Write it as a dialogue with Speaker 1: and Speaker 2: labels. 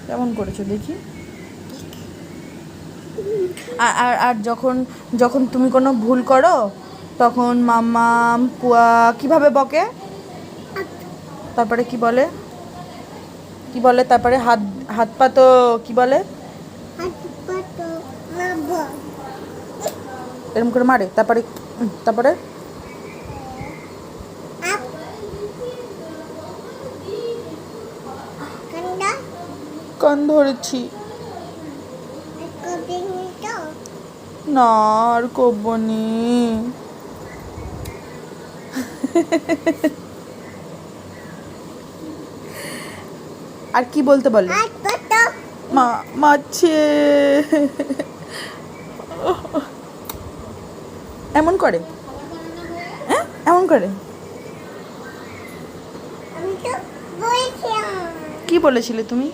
Speaker 1: কেমন করেছো দেখি। আর আর যখন যখন তুমি কোনো ভুল করো তখন মাম্মা পুয়া কিভাবে বকে? তারপরে কি বলে? কি বলে তারপরে? হাত হাত পা তো কি বলে? এরকম করে মারে, তারপরে তারপরে কান ধরেছি। না আর কবনি। আর কি বলতে বলে? মা মারছে। এমন করে? হ্যাঁ এমন করে? কি বলেছিলে তুমি?